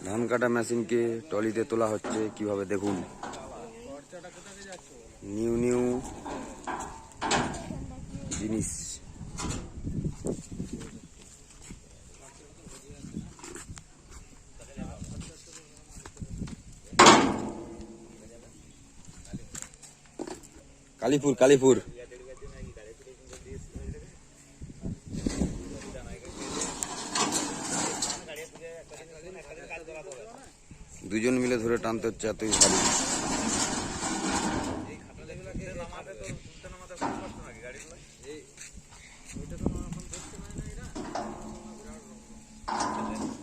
ধান কাটা মেশিনকে টলিতে তোলা হচ্ছে কিভাবে দেখুন। নিউ নিউ জিনিস। কালীপুর কালীপুর দুজন মিলে ধরে টানতে হচ্ছে, এতই ভারী।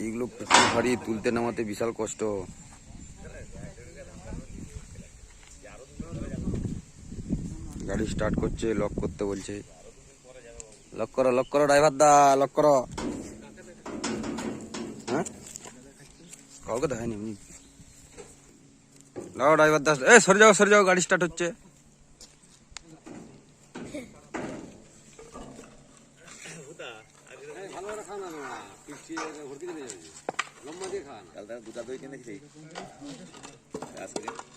এগুলো প্রচুর ভারী, তুলতে নামাতে বিশাল কষ্ট। গাড়ি স্টার্ট করছে, লক করতে বলছে। লক করো ড্রাইভার দা, লক করো। হ্যাঁ কাউকে দেখায়নি এমনি। লাও ড্রাইভার দা, সরে যাও, গাড়ি স্টার্ট হচ্ছে।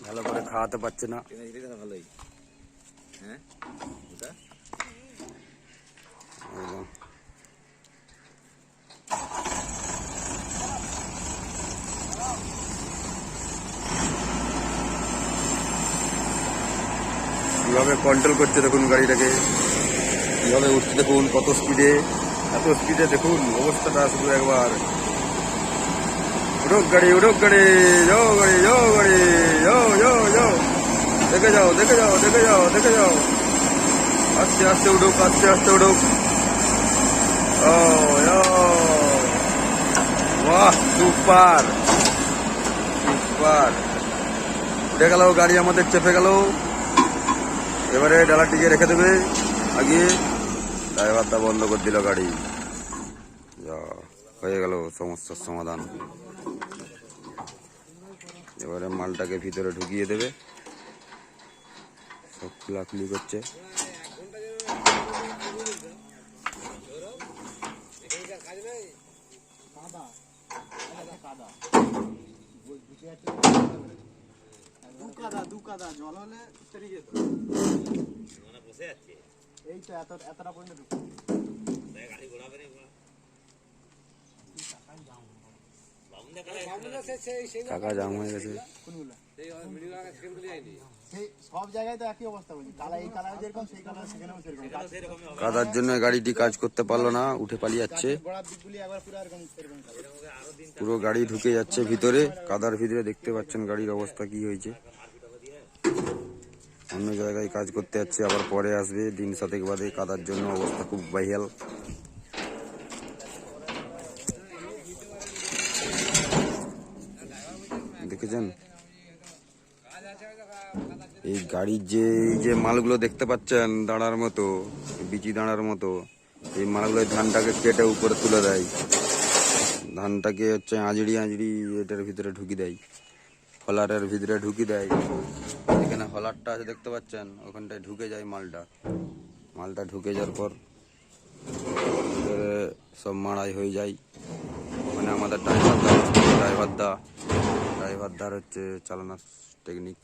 ভালো করে খাওয়াতে পারছে না। ভালোই হ্যাঁ কিভাবে কন্ট্রোল করছে দেখুন গাড়িটাকে, কিভাবে উঠছে দেখুন, কত স্পিডে, এত স্পিডে দেখুন অবস্থাটা শুধু একবার। উঠোক গাড়ি, যাও গাড়ি, যাও, দেখে যাও। আস্তে উঠুক, বাহ সুপার। উঠে গেল গাড়ি, আমাদের চেপে গেল। এবারে ডালাটিকে রেখে দেবে আগে। ড্রাইভারটা বন্ধ করে দিল গাড়ি। যা হয়ে গেল সমস্যার সমাধান। এবারে মালটাকে ভিতরে ঢুকিয়ে দেবে। সব খোলাখুলি করছে। জল হলে এই তো এতটা পর্যন্ত টাকা জাম হয়ে গেছে। সব জায়গায় তো একই অবস্থা বলছি, এই কালার যেরকম সেই কালার সেখানেও সেরকম। কাদার জন্য গাড়িটি কাজ করতে পারলো না, উঠে পালিয়ে যাচ্ছে। পুরো গাড়ি ঢুকে যাচ্ছে ভিতরে, কাদার ভিতরে। দেখতে পাচ্ছেন গাড়ির অবস্থা কি হয়েছে। অন্য জায়গায় কাজ করতে যাচ্ছে, আবার পরে আসবে দিন 7 বাদে। কাদার জন্য অবস্থা খুব বাহিয়াল। দেখেছেন এই গাড়ির যে মালগুলো দেখতে পাচ্ছেন দাঁড়ার মতো, বিচি দাঁড়ার মতো, এই মালগুলো ধানটাকে কেটে উপরে তুলে দেয়। ধানটাকে হচ্ছে আঁজড়ি এটার ভিতরে ঢুকি দেয়, হলারের ভিতরে ঢুকি দেয়। এখানে হলারটা আছে দেখতে পাচ্ছেন, ওখানটায় ঢুকে যায় মালটা ঢুকে যাওয়ার পর সব মাড়াই হয়ে যায়। মানে আমাদের ড্রাইভারদার হচ্ছে চালানোর টেকনিক।